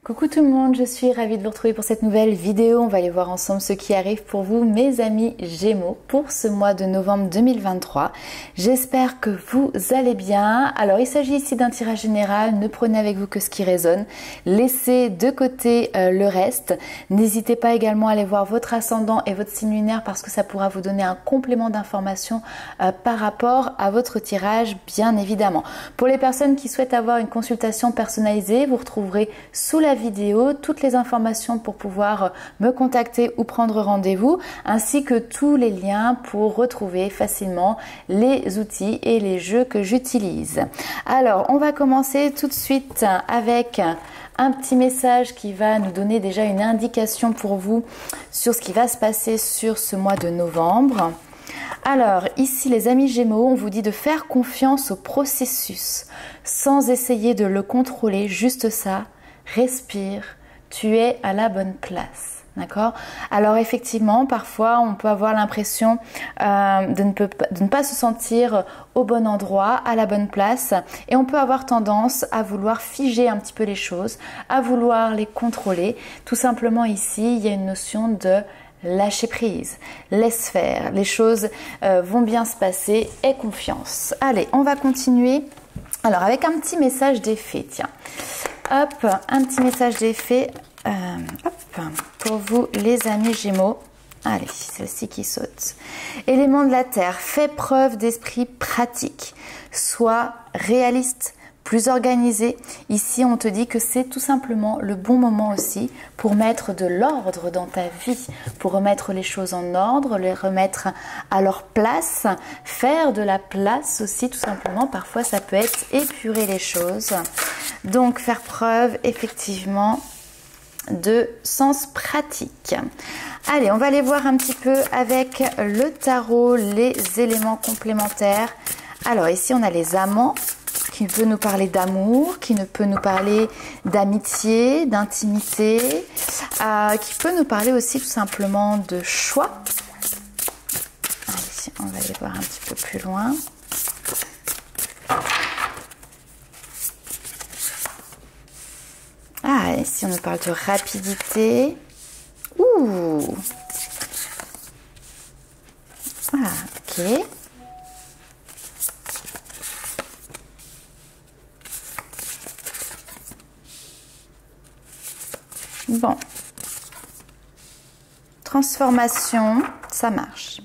Coucou tout le monde, je suis ravie de vous retrouver pour cette nouvelle vidéo. On va aller voir ensemble ce qui arrive pour vous, mes amis Gémeaux, pour ce mois de novembre 2023. J'espère que vous allez bien. Alors, il s'agit ici d'un tirage général. Ne prenez avec vous que ce qui résonne. Laissez de côté le reste. N'hésitez pas également à aller voir votre ascendant et votre signe lunaire parce que ça pourra vous donner un complément d'information par rapport à votre tirage, bien évidemment. Pour les personnes qui souhaitent avoir une consultation personnalisée, vous retrouverez sous la vidéo toutes les informations pour pouvoir me contacter ou prendre rendez-vous, ainsi que tous les liens pour retrouver facilement les outils et les jeux que j'utilise. Alors, on va commencer tout de suite avec un petit message qui va nous donner déjà une indication pour vous sur ce qui va se passer sur ce mois de novembre. Alors, ici les amis Gémeaux, on vous dit de faire confiance au processus sans essayer de le contrôler, juste ça. Respire, tu es à la bonne place, d'accord? Alors effectivement, parfois on peut avoir l'impression de ne pas se sentir au bon endroit, à la bonne place, et on peut avoir tendance à vouloir figer un petit peu les choses, à vouloir les contrôler. Tout simplement ici, il y a une notion de lâcher prise, laisse faire, les choses vont bien se passer, aie confiance. Allez, on va continuer. Alors avec un petit message d'effet, tiens. Hop, un petit message d'effet pour vous les amis Gémeaux. Allez, celle-ci qui saute. Élément de la terre, fais preuve d'esprit pratique. Sois réaliste, plus organisé. Ici, on te dit que c'est tout simplement le bon moment aussi pour mettre de l'ordre dans ta vie, pour remettre les choses en ordre, les remettre à leur place, faire de la place aussi tout simplement. Parfois, ça peut être épurer les choses. Donc, faire preuve effectivement de sens pratique. Allez, on va aller voir un petit peu avec le tarot les éléments complémentaires. Alors, ici, on a les amants, qui peut nous parler d'amour, qui ne peut nous parler d'amitié, d'intimité, qui peut nous parler aussi tout simplement de choix. Allez, on va aller voir un petit peu plus loin. Ah, ici on nous parle de rapidité. Ouh. Ah, ok. Bon, transformation, ça marche.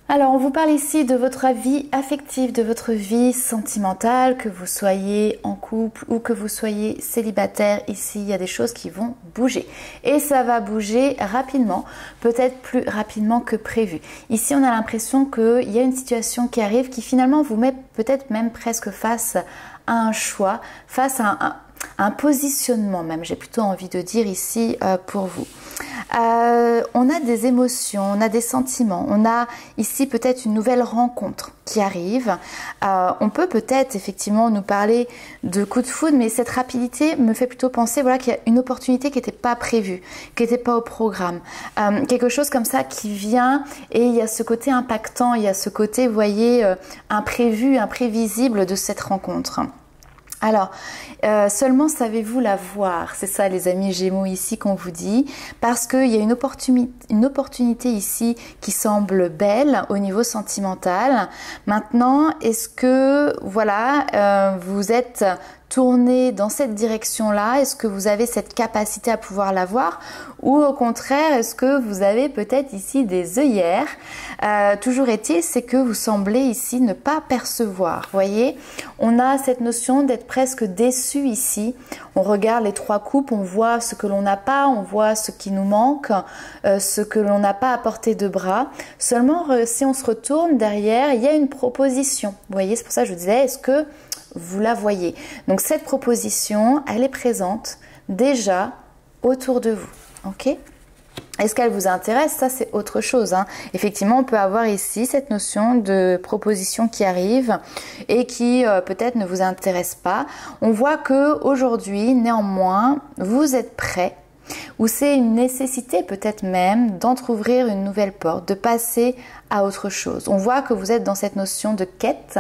Alors, on vous parle ici de votre vie affective, de votre vie sentimentale, que vous soyez en couple ou que vous soyez célibataire. Ici, il y a des choses qui vont bouger. Et ça va bouger rapidement, peut-être plus rapidement que prévu. Ici, on a l'impression qu'il y a une situation qui arrive qui finalement vous met peut-être même presque face à un choix, face à un positionnement même, j'ai plutôt envie de dire ici pour vous. On a des émotions, on a des sentiments, on a ici peut-être une nouvelle rencontre qui arrive. On peut peut-être effectivement nous parler de coup de foudre, mais cette rapidité me fait plutôt penser voilà, qu'il y a une opportunité qui n'était pas prévue, qui n'était pas au programme. Quelque chose comme ça qui vient et il y a ce côté impactant, il y a ce côté, vous voyez, imprévu, imprévisible de cette rencontre. Alors, seulement savez-vous la voir? C'est ça les amis Gémeaux ici qu'on vous dit, parce qu'il y a une opportunité ici qui semble belle au niveau sentimental. Maintenant, est-ce que voilà, vous êtes tourné dans cette direction-là? Est-ce que vous avez cette capacité à pouvoir la voir? Ou au contraire, est-ce que vous avez peut-être ici des œillères? Toujours est-il, c'est que vous semblez ici ne pas percevoir. Voyez, on a cette notion d'être presque déçu ici. On regarde les trois coupes, on voit ce que l'on n'a pas, on voit ce qui nous manque, ce que l'on n'a pas à portée de bras. Seulement, si on se retourne derrière, il y a une proposition. Vous voyez, c'est pour ça que je vous disais, est-ce que vous la voyez? Donc cette proposition, elle est présente déjà autour de vous. Ok? Est-ce qu'elle vous intéresse? Ça, c'est autre chose. Hein. Effectivement, on peut avoir ici cette notion de proposition qui arrive et qui peut-être ne vous intéresse pas. On voit que aujourd'hui, néanmoins, vous êtes prêt ou c'est une nécessité peut-être même d'entrouvrir une nouvelle porte, de passer à autre chose. On voit que vous êtes dans cette notion de quête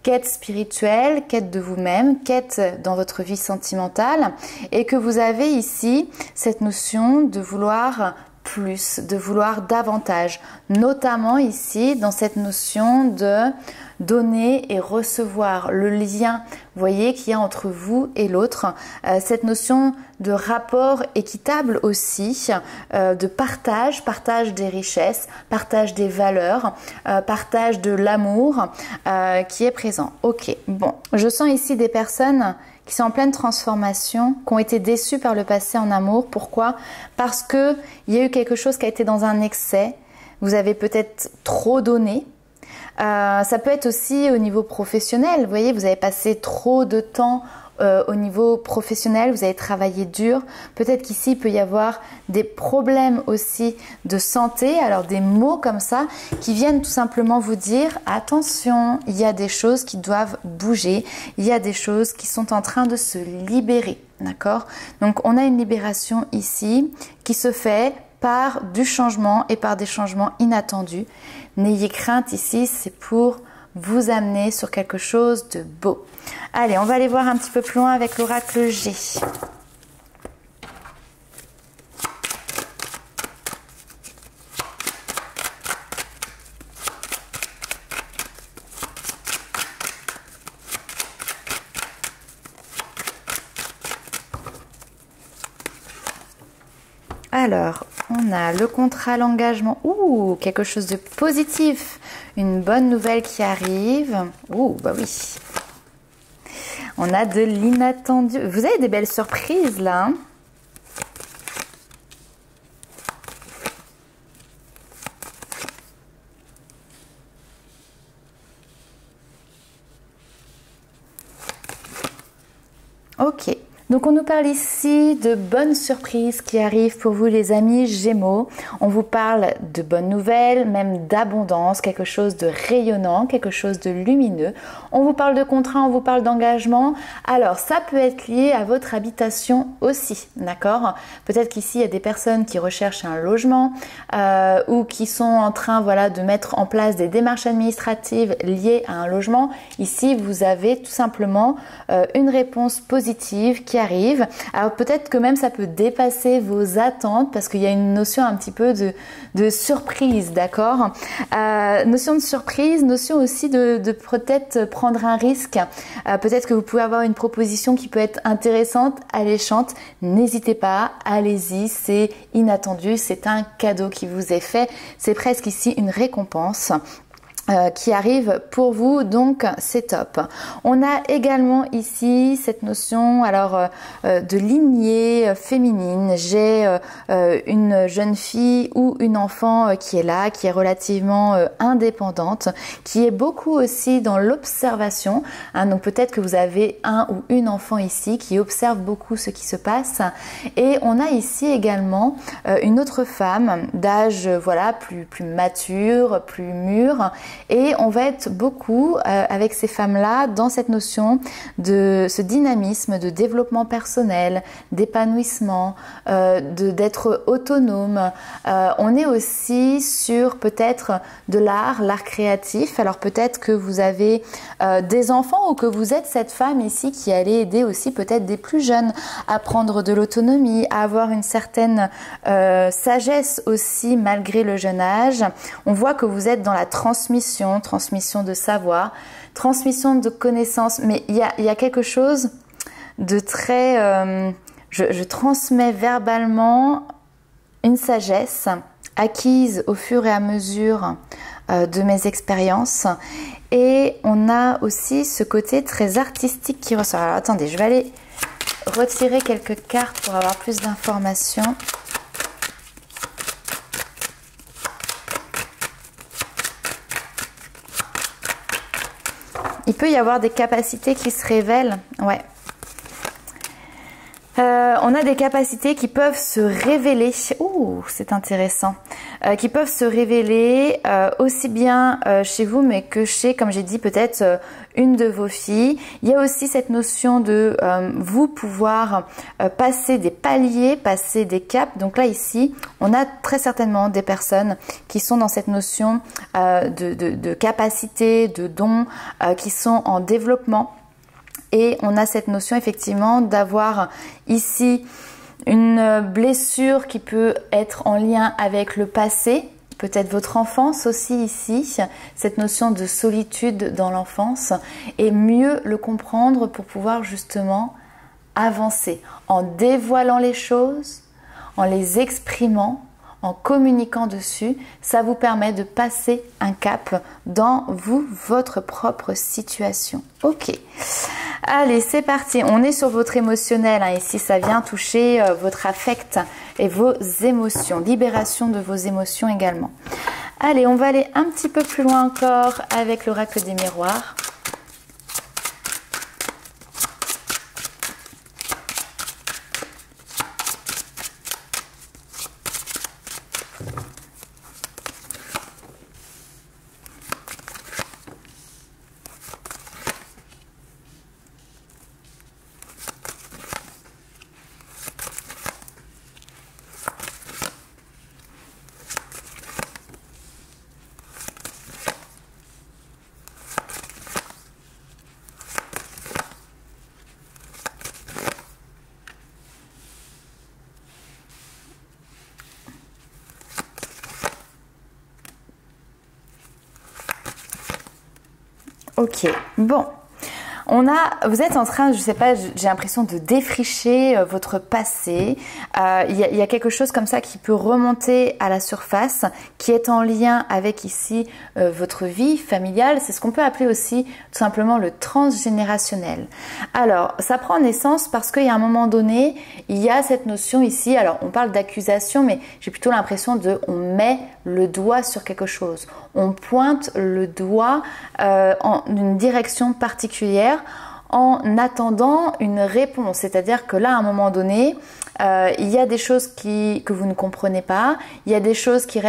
quête spirituelle, quête de vous-même, quête dans votre vie sentimentale, et que vous avez ici cette notion de vouloir plus, de vouloir davantage, notamment ici dans cette notion de donner et recevoir, le lien, vous voyez, qu'il y a entre vous et l'autre, cette notion de rapport équitable aussi, de partage, partage des richesses, partage des valeurs, partage de l'amour qui est présent. Ok, bon, je sens ici des personnes qui sont en pleine transformation, qui ont été déçues par le passé en amour. Pourquoi? Parce qu'il y a eu quelque chose qui a été dans un excès, vous avez peut-être trop donné. Ça peut être aussi au niveau professionnel, vous voyez, vous avez passé trop de temps au niveau professionnel, vous avez travaillé dur. Peut-être qu'ici, il peut y avoir des problèmes aussi de santé, alors des mots comme ça qui viennent tout simplement vous dire attention, il y a des choses qui doivent bouger, il y a des choses qui sont en train de se libérer, d'accord? Donc, on a une libération ici qui se fait par du changement et par des changements inattendus. N'ayez crainte ici, c'est pour vous amener sur quelque chose de beau. Allez, on va aller voir un petit peu plus loin avec l'oracle G. Alors, on a le contrat, l'engagement. Ouh, quelque chose de positif. Une bonne nouvelle qui arrive. Ouh, bah oui. On a de l'inattendu. Vous avez des belles surprises là. Hein? Ok. Donc on nous parle ici de bonnes surprises qui arrivent pour vous les amis Gémeaux. On vous parle de bonnes nouvelles, même d'abondance, quelque chose de rayonnant, quelque chose de lumineux. On vous parle de contrat, on vous parle d'engagement. Alors ça peut être lié à votre habitation aussi, d'accord? Peut-être qu'ici il y a des personnes qui recherchent un logement ou qui sont en train voilà, de mettre en place des démarches administratives liées à un logement. Ici vous avez tout simplement une réponse positive qui arrive. Alors peut-être que même ça peut dépasser vos attentes parce qu'il y a une notion un petit peu de surprise, d'accord? Notion de surprise, notion aussi de peut-être prendre un risque. Peut-être que vous pouvez avoir une proposition qui peut être intéressante, alléchante. N'hésitez pas, allez-y, c'est inattendu, c'est un cadeau qui vous est fait. C'est presque ici une récompense qui arrive pour vous, donc c'est top. On a également ici cette notion alors de lignée féminine. J'ai une jeune fille ou une enfant qui est là, qui est relativement indépendante, qui est beaucoup aussi dans l'observation. Hein, donc peut-être que vous avez un ou une enfant ici qui observe beaucoup ce qui se passe. Et on a ici également une autre femme d'âge voilà plus mature, plus mûre. Et on va être beaucoup avec ces femmes-là dans cette notion de ce dynamisme de développement personnel, d'épanouissement, d'être autonome. On est aussi sur peut-être de l'art créatif. Alors peut-être que vous avez des enfants ou que vous êtes cette femme ici qui allait aider aussi peut-être des plus jeunes à prendre de l'autonomie, à avoir une certaine sagesse aussi malgré le jeune âge. On voit que vous êtes dans la transmission de savoir, transmission de connaissances, mais il y a quelque chose de très... je transmets verbalement une sagesse acquise au fur et à mesure de mes expériences, et on a aussi ce côté très artistique qui ressort. Alors attendez, je vais aller retirer quelques cartes pour avoir plus d'informations. Il peut y avoir des capacités qui se révèlent, ouais. On a des capacités qui peuvent se révéler. Ouh, c'est intéressant. Qui peuvent se révéler aussi bien chez vous, mais que chez, comme j'ai dit, peut-être une de vos filles. Il y a aussi cette notion de vous pouvoir passer des paliers, passer des caps. Donc là, ici, on a très certainement des personnes qui sont dans cette notion de capacité, de dons, qui sont en développement. Et on a cette notion effectivement d'avoir ici une blessure qui peut être en lien avec le passé, peut-être votre enfance aussi ici, cette notion de solitude dans l'enfance, et mieux le comprendre pour pouvoir justement avancer en dévoilant les choses, en les exprimant, en communiquant dessus. Ça vous permet de passer un cap dans votre propre situation. Ok. Allez, c'est parti. On est sur votre émotionnel. Ici, ça vient toucher votre affect et vos émotions. Libération de vos émotions également. Allez, on va aller un petit peu plus loin encore avec l'oracle des miroirs. Ok, bon, vous êtes en train, je sais pas, j'ai l'impression de défricher votre passé. Il y a quelque chose comme ça qui peut remonter à la surface, qui est en lien avec ici votre vie familiale. C'est ce qu'on peut appeler aussi tout simplement le transgénérationnel. Alors, ça prend naissance parce qu'il y a un moment donné, il y a cette notion ici, alors on parle d'accusation, mais j'ai plutôt l'impression on met le doigt sur quelque chose. On pointe le doigt en une direction particulière en attendant une réponse. C'est-à-dire que là, à un moment donné, il y a des choses que vous ne comprenez pas, il y a des choses qui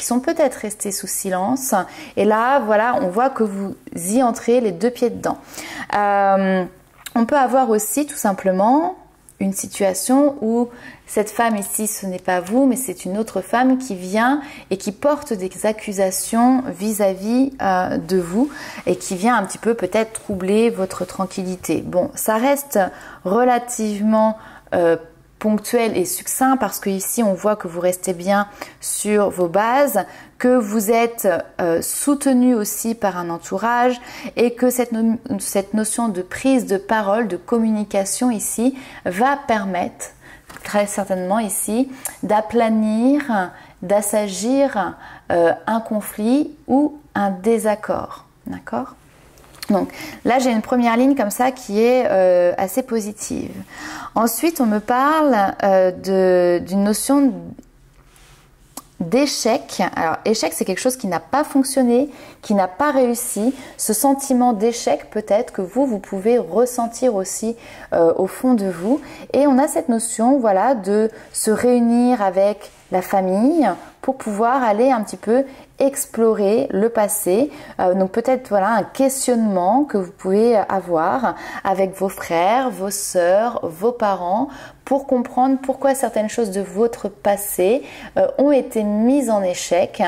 sont peut-être restées sous silence. Et là, voilà, on voit que vous y entrez les deux pieds dedans. On peut avoir aussi tout simplement une situation où cette femme ici, ce n'est pas vous, mais c'est une autre femme qui vient et qui porte des accusations vis-à-vis de vous et qui vient un petit peu peut-être troubler votre tranquillité. Bon, ça reste relativement ponctuel et succinct parce que ici on voit que vous restez bien sur vos bases, que vous êtes soutenu aussi par un entourage et que cette notion de prise de parole, de communication ici va permettre très certainement ici d'aplanir, d'assagir un conflit ou un désaccord. D'accord ? Donc là, j'ai une première ligne comme ça qui est assez positive. Ensuite, on me parle d'une notion d'échec. Alors, échec, c'est quelque chose qui n'a pas fonctionné, qui n'a pas réussi. Ce sentiment d'échec, peut-être que vous pouvez ressentir aussi au fond de vous. Et on a cette notion, voilà, de se réunir avec la famille pour pouvoir aller un petit peu explorer le passé. Donc peut-être voilà un questionnement que vous pouvez avoir avec vos frères, vos sœurs, vos parents pour comprendre pourquoi certaines choses de votre passé ont été mises en échec.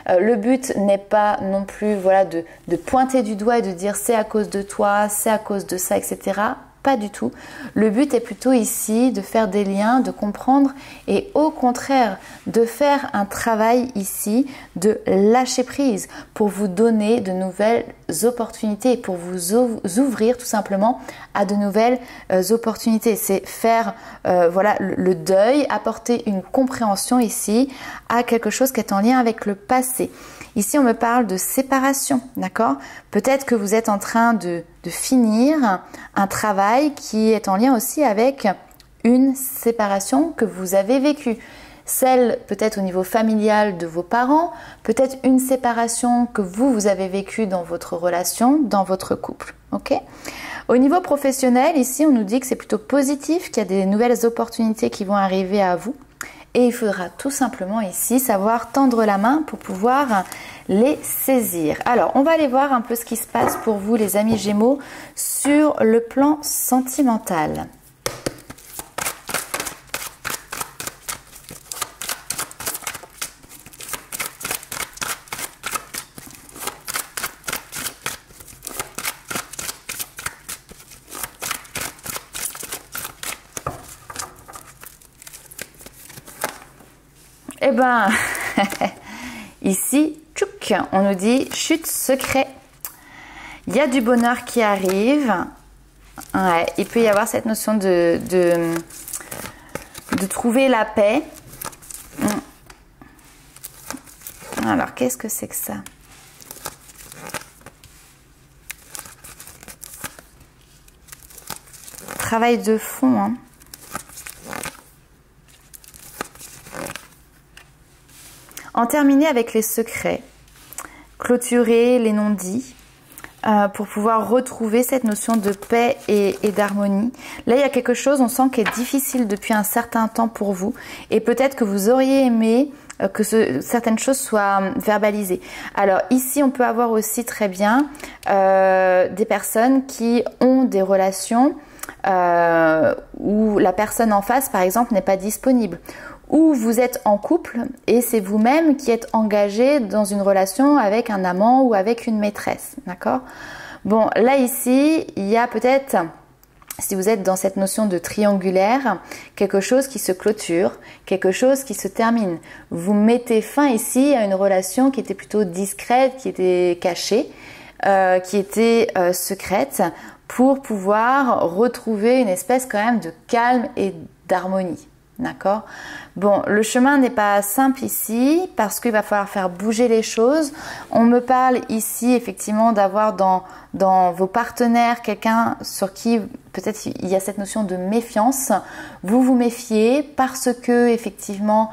Le but n'est pas non plus voilà de pointer du doigt et de dire c'est à cause de toi, c'est à cause de ça, etc. Pas du tout. Le but est plutôt ici de faire des liens, de comprendre et au contraire de faire un travail ici de lâcher prise pour vous donner de nouvelles opportunités et pour vous ouvrir tout simplement à de nouvelles opportunités. C'est faire voilà le deuil, apporter une compréhension ici à quelque chose qui est en lien avec le passé. Ici, on me parle de séparation, d'accord? Peut-être que vous êtes en train de finir un travail qui est en lien aussi avec une séparation que vous avez vécue. celle peut-être au niveau familial de vos parents, peut-être une séparation que vous avez vécue dans votre relation, dans votre couple. Ok? Au niveau professionnel, ici, on nous dit que c'est plutôt positif, qu'il y a des nouvelles opportunités qui vont arriver à vous. Et il faudra tout simplement ici savoir tendre la main pour pouvoir les saisir. Alors, on va aller voir un peu ce qui se passe pour vous, les amis Gémeaux, sur le plan sentimental. Eh ben, ici, tchouk, on nous dit chute secret. Il y a du bonheur qui arrive. Ouais, il peut y avoir cette notion de trouver la paix. Alors, qu'est-ce que c'est que ça? Travail de fond, hein. En terminer avec les secrets, clôturer les non-dits pour pouvoir retrouver cette notion de paix et d'harmonie. Là, il y a quelque chose, on sent, qui est difficile depuis un certain temps pour vous et peut-être que vous auriez aimé que certaines choses soient verbalisées. Alors ici, on peut avoir aussi très bien des personnes qui ont des relations où la personne en face, par exemple, n'est pas disponible. Ou vous êtes en couple et c'est vous-même qui êtes engagé dans une relation avec un amant ou avec une maîtresse, d'accord? Bon, là ici, il y a peut-être, si vous êtes dans cette notion de triangulaire, quelque chose qui se clôture, quelque chose qui se termine. Vous mettez fin ici à une relation qui était plutôt discrète, qui était cachée, qui était secrète, pour pouvoir retrouver une espèce quand même de calme et d'harmonie. D'accord? Bon, le chemin n'est pas simple ici parce qu'il va falloir faire bouger les choses. On me parle ici effectivement d'avoir dans vos partenaires quelqu'un sur qui peut-être il y a cette notion de méfiance. Vous vous méfiez parce que effectivement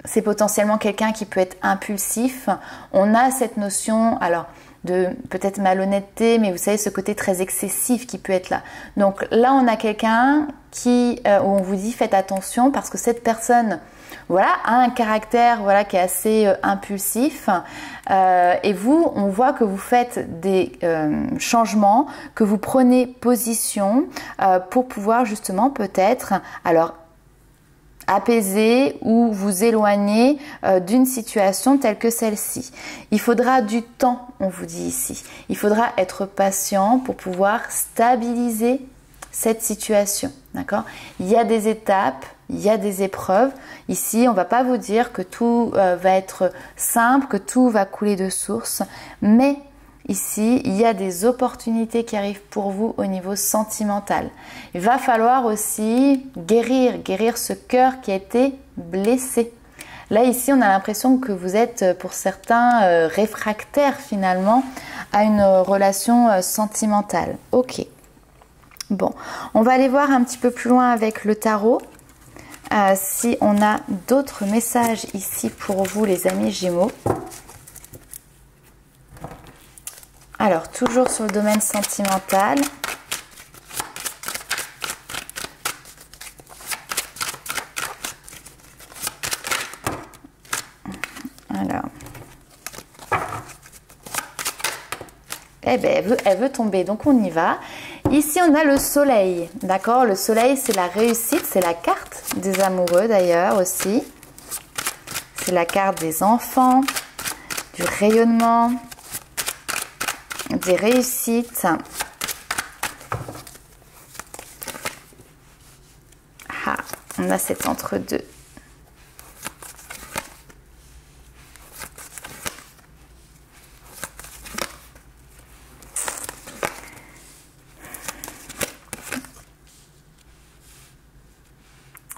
c'est potentiellement quelqu'un qui peut être impulsif. On a cette notion, alors, de peut-être malhonnêteté, mais vous savez, ce côté très excessif qui peut être là. Donc là, on a quelqu'un où on vous dit faites attention parce que cette personne, voilà, a un caractère, voilà, qui est assez impulsif. Et vous, on voit que vous faites des changements, que vous prenez position pour pouvoir justement peut-être, alors, apaiser ou vous éloigner d'une situation telle que celle-ci. Il faudra du temps, on vous dit ici. Il faudra être patient pour pouvoir stabiliser cette situation, d'accord? Il y a des étapes, il y a des épreuves. Ici, on ne va pas vous dire que tout va être simple, que tout va couler de source, mais ici, il y a des opportunités qui arrivent pour vous au niveau sentimental. Il va falloir aussi guérir ce cœur qui a été blessé. Là, ici, on a l'impression que vous êtes, pour certains, réfractaires finalement à une relation sentimentale. Ok. Bon, on va aller voir un petit peu plus loin avec le tarot. Si on a d'autres messages ici pour vous, les amis Gémeaux. Alors, toujours sur le domaine sentimental. Alors. Eh bien, elle veut tomber, donc on y va. Ici, on a le soleil, d'accord? Le soleil, c'est la réussite, c'est la carte des amoureux d'ailleurs aussi. C'est la carte des enfants, du rayonnement, des réussites. Ah, on a cet entre-deux.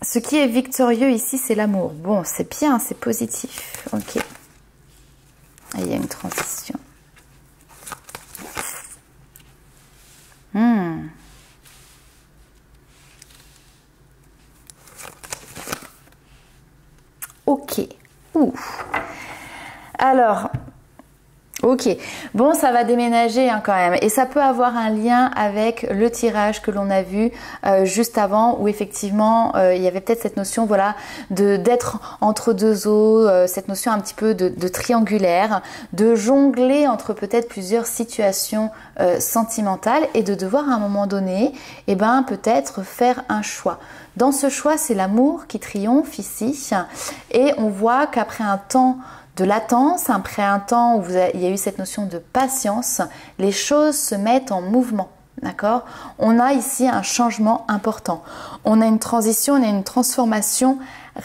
Ce qui est victorieux ici, c'est l'amour. Bon, c'est bien, c'est positif. Ok. Et il y a une transition. Ouh. Alors, ok, bon, ça va déménager hein, quand même, et ça peut avoir un lien avec le tirage que l'on a vu juste avant, où effectivement il y avait peut-être cette notion, voilà, d'être entre deux eaux, cette notion un petit peu de triangulaire, de jongler entre peut-être plusieurs situations sentimentales et de devoir à un moment donné, eh ben peut-être faire un choix. Dans ce choix, c'est l'amour qui triomphe ici, et on voit qu'après un temps de latence, après un temps où il y a eu cette notion de patience, les choses se mettent en mouvement. D'accord? On a ici un changement important. On a une transition, on a une transformation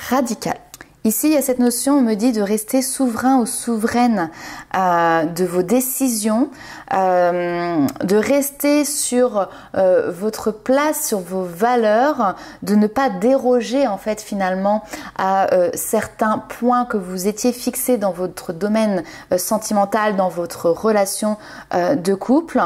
radicale. Ici, il y a cette notion, on me dit, de rester souverain ou souveraine de vos décisions, de rester sur votre place, sur vos valeurs, de ne pas déroger en fait finalement à certains points que vous étiez fixés dans votre domaine sentimental, dans votre relation de couple.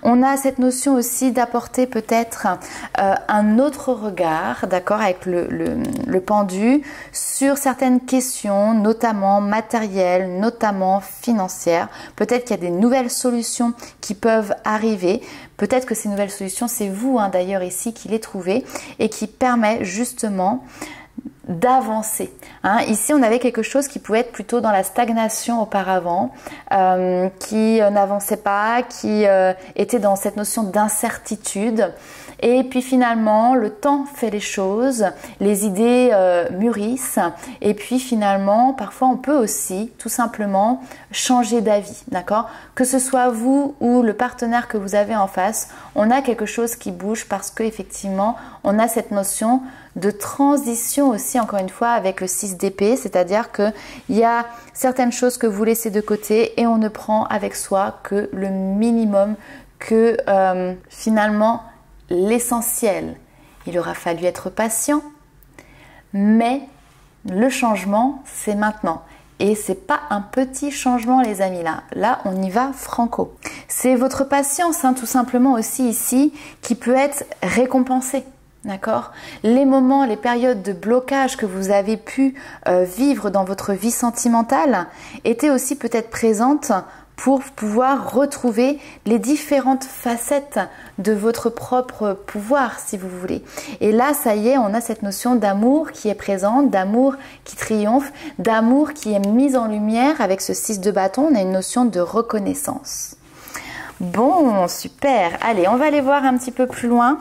On a cette notion aussi d'apporter peut-être un autre regard, d'accord, avec le pendu, sur certaines questions, notamment matérielles, notamment financières. Peut-être qu'il y a des nouvelles solutions qui peuvent arriver. Peut-être que ces nouvelles solutions, c'est vous hein, d'ailleurs ici qui les trouvez et qui permet justement d'avancer. Hein. Ici, on avait quelque chose qui pouvait être plutôt dans la stagnation auparavant, qui n'avançait pas, qui était dans cette notion d'incertitude. Et puis finalement, le temps fait les choses, les idées mûrissent. Et puis finalement, parfois, on peut aussi tout simplement changer d'avis, d'accord? Que ce soit vous ou le partenaire que vous avez en face, on a quelque chose qui bouge parce qu'effectivement, on a cette notion de transition aussi, encore une fois, avec le 6 d'épée, c'est-à-dire qu'il y a certaines choses que vous laissez de côté et on ne prend avec soi que le minimum, que finalement l'essentiel. Il aura fallu être patient, mais le changement, c'est maintenant. Et c'est pas un petit changement, les amis, là. Là, on y va franco. C'est votre patience, hein, tout simplement aussi ici, qui peut être récompensée. D'accord? Les moments, les périodes de blocage que vous avez pu vivre dans votre vie sentimentale étaient aussi peut-être présentes pour pouvoir retrouver les différentes facettes de votre propre pouvoir, si vous voulez. Et là, ça y est, on a cette notion d'amour qui est présente, d'amour qui triomphe, d'amour qui est mise en lumière. Avec ce 6 de bâton, on a une notion de reconnaissance. Bon, super. Allez, on va aller voir un petit peu plus loin.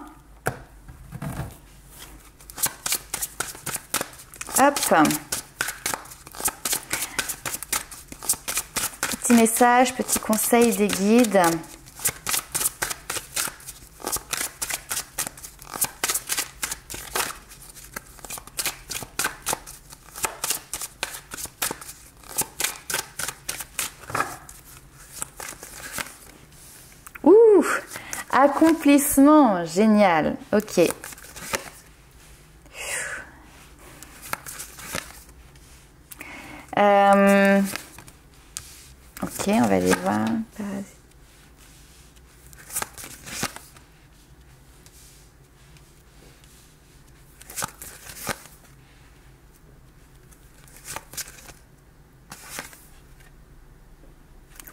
Hop. Petit message, petit conseil des guides. Ouh, accomplissement, génial. Ok. Ok, on va aller voir.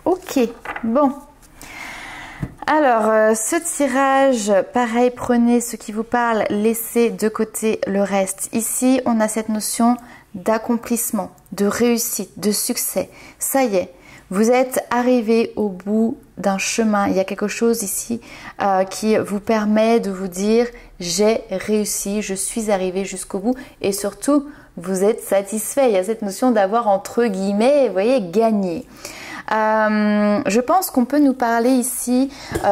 Ok, bon. Alors, ce tirage, pareil, prenez ce qui vous parle, laissez de côté le reste. Ici, on a cette notion d'accomplissement, de réussite, de succès. Ça y est, vous êtes arrivé au bout d'un chemin. Il y a quelque chose ici qui vous permet de vous dire « j'ai réussi, je suis arrivé jusqu'au bout » et surtout, vous êtes satisfait. Il y a cette notion d'avoir entre guillemets, vous voyez, gagné. Je pense qu'on peut nous parler ici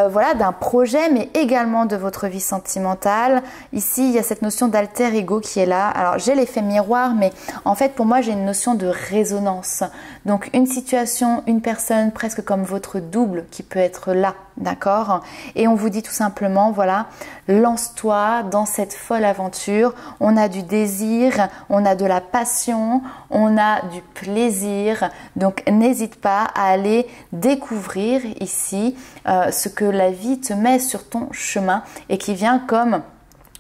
voilà, d'un projet, mais également de votre vie sentimentale. Ici, il y a cette notion d'alter ego qui est là. Alors, j'ai l'effet miroir, mais en fait, pour moi, j'ai une notion de résonance. Donc, une situation, une personne presque comme votre double qui peut être là, d'accord? Et on vous dit tout simplement, voilà, lance-toi dans cette folle aventure. On a du désir, on a de la passion, on a du plaisir. Donc, n'hésite pas à aller découvrir ici ce que la vie te met sur ton chemin et qui vient comme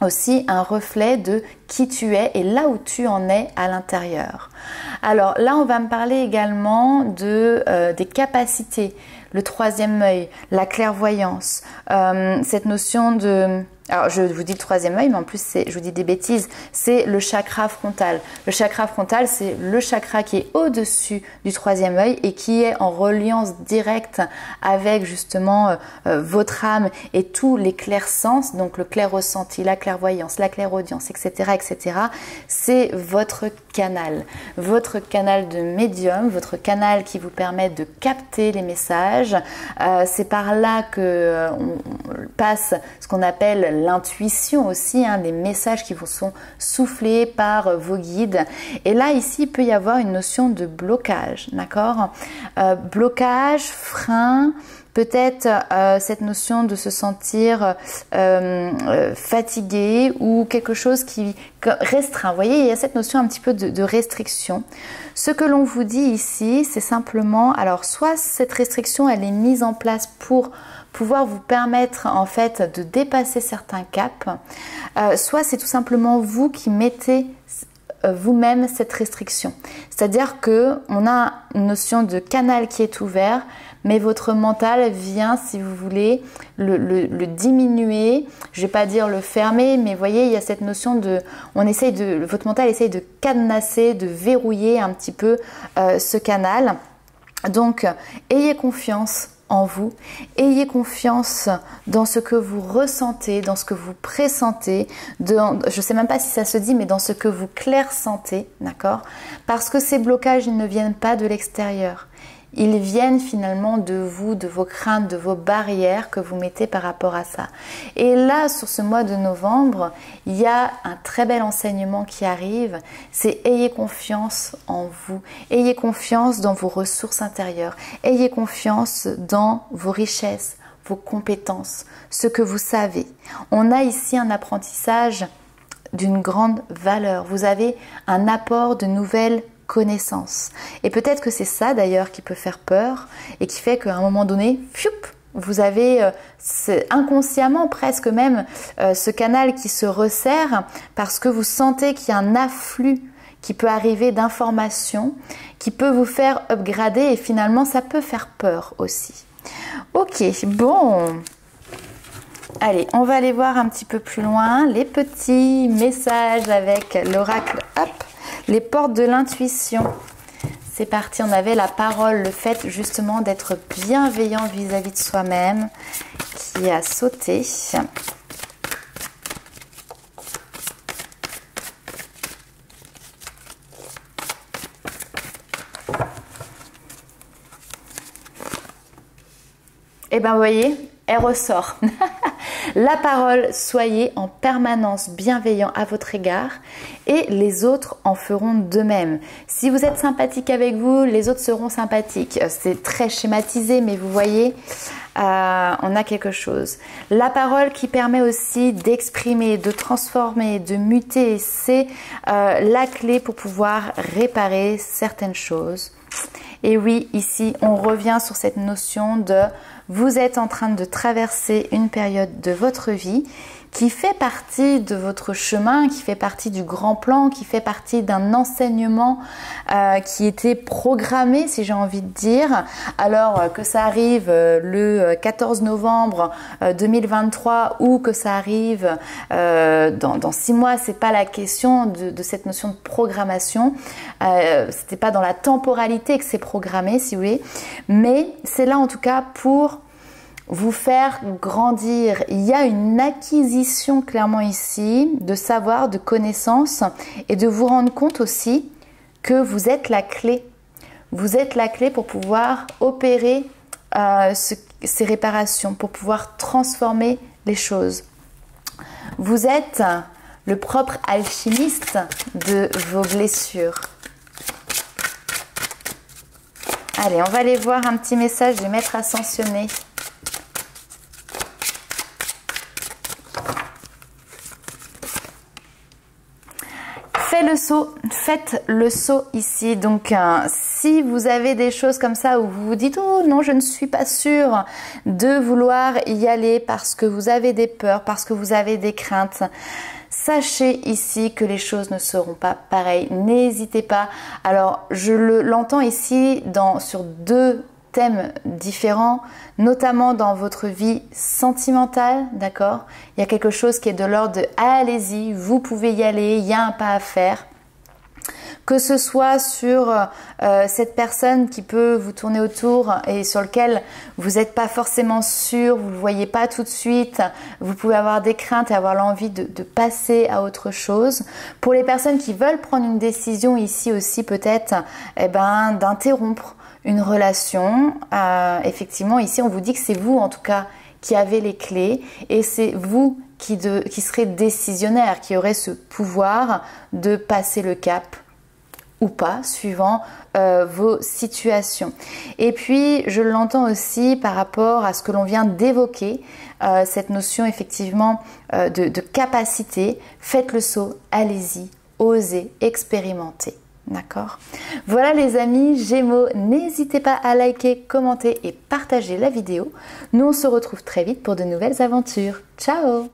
aussi un reflet de qui tu es et là où tu en es à l'intérieur. Alors là, on va me parler également des capacités, le troisième œil, la clairvoyance, cette notion de... Alors je vous dis le troisième œil, mais en plus je vous dis des bêtises, c'est le chakra frontal. Le chakra frontal, c'est le chakra qui est au-dessus du troisième œil et qui est en reliance directe avec justement votre âme et tous les clairsens, donc le clair ressenti, la clairvoyance, la clairaudience, etc., etc. C'est votre canal de médium, votre canal qui vous permet de capter les messages. C'est par là que on passe ce qu'on appelle l'intuition aussi, hein, des messages qui vous sont soufflés par vos guides. Et là, ici, il peut y avoir une notion de blocage, d'accord? Blocage, frein, peut-être cette notion de se sentir fatigué ou quelque chose qui restreint. Vous voyez, il y a cette notion un petit peu de restriction. Ce que l'on vous dit ici, c'est simplement, alors soit cette restriction, elle est mise en place pour pouvoir vous permettre en fait de dépasser certains caps, soit c'est tout simplement vous qui mettez vous-même cette restriction. C'est-à-dire que on a une notion de canal qui est ouvert, mais votre mental vient, si vous voulez, le diminuer. Je ne vais pas dire le fermer, mais vous voyez, il y a cette notion de... votre mental essaye de cadenasser, de verrouiller un petit peu ce canal. Donc, ayez confiance en vous, ayez confiance dans ce que vous ressentez, dans ce que vous pressentez, je ne sais même pas si ça se dit, mais dans ce que vous clairsentez, d'accord? Parce que ces blocages, ils ne viennent pas de l'extérieur. Ils viennent finalement de vous, de vos craintes, de vos barrières que vous mettez par rapport à ça. Et là, sur ce mois de novembre, il y a un très bel enseignement qui arrive, c'est ayez confiance en vous, ayez confiance dans vos ressources intérieures, ayez confiance dans vos richesses, vos compétences, ce que vous savez. On a ici un apprentissage d'une grande valeur. Vous avez un apport de nouvelles connaissances. Et peut-être que c'est ça d'ailleurs qui peut faire peur et qui fait qu'à un moment donné, vous avez inconsciemment presque même ce canal qui se resserre parce que vous sentez qu'il y a un afflux qui peut arriver d'informations qui peut vous faire upgrader et finalement ça peut faire peur aussi. Ok, bon. Allez, on va aller voir un petit peu plus loin les petits messages avec l'oracle. Hop, les portes de l'intuition. C'est parti, on avait la parole, le fait justement d'être bienveillant vis-à-vis de soi-même qui a sauté. Et bien, vous voyez, elle ressort. La parole, soyez en permanence bienveillant à votre égard et les autres en feront de même. Si vous êtes sympathique avec vous, les autres seront sympathiques. C'est très schématisé, mais vous voyez, on a quelque chose. La parole qui permet aussi d'exprimer, de transformer, de muter, c'est la clé pour pouvoir réparer certaines choses. Et oui, ici, on revient sur cette notion de vous êtes en train de traverser une période de votre vie qui fait partie de votre chemin, qui fait partie du grand plan, qui fait partie d'un enseignement qui était programmé, si j'ai envie de dire. Alors que ça arrive le 14 novembre 2023 ou que ça arrive dans 6 mois, c'est pas la question de cette notion de programmation. C'était pas dans la temporalité que c'est programmé, si vous voulez. Mais c'est là en tout cas pour vous faire grandir. Il y a une acquisition clairement ici de savoir, de connaissances et de vous rendre compte aussi que vous êtes la clé. Vous êtes la clé pour pouvoir opérer ces réparations, pour pouvoir transformer les choses. Vous êtes le propre alchimiste de vos blessures. Allez, on va aller voir un petit message du maître ascensionné. Faites le saut ici. Donc, si vous avez des choses comme ça où vous vous dites oh non, je ne suis pas sûre de vouloir y aller parce que vous avez des peurs, parce que vous avez des craintes, sachez ici que les choses ne seront pas pareilles. N'hésitez pas. Alors, je l'entends ici sur deux thèmes différents, notamment dans votre vie sentimentale, d'accord? Il y a quelque chose qui est de l'ordre de allez-y, vous pouvez y aller, il y a un pas à faire. Que ce soit sur cette personne qui peut vous tourner autour et sur lequel vous n'êtes pas forcément sûr, vous ne le voyez pas tout de suite, vous pouvez avoir des craintes et avoir l'envie de passer à autre chose. Pour les personnes qui veulent prendre une décision ici aussi peut-être d'interrompre une relation. Effectivement ici on vous dit que c'est vous en tout cas qui avez les clés et c'est vous qui serez décisionnaire, qui aurez ce pouvoir de passer le cap ou pas, suivant vos situations. Et puis, je l'entends aussi par rapport à ce que l'on vient d'évoquer, cette notion effectivement de capacité. Faites le saut, allez-y, osez, expérimentez. D'accord? Voilà les amis Gémeaux, n'hésitez pas à liker, commenter et partager la vidéo. Nous, on se retrouve très vite pour de nouvelles aventures. Ciao!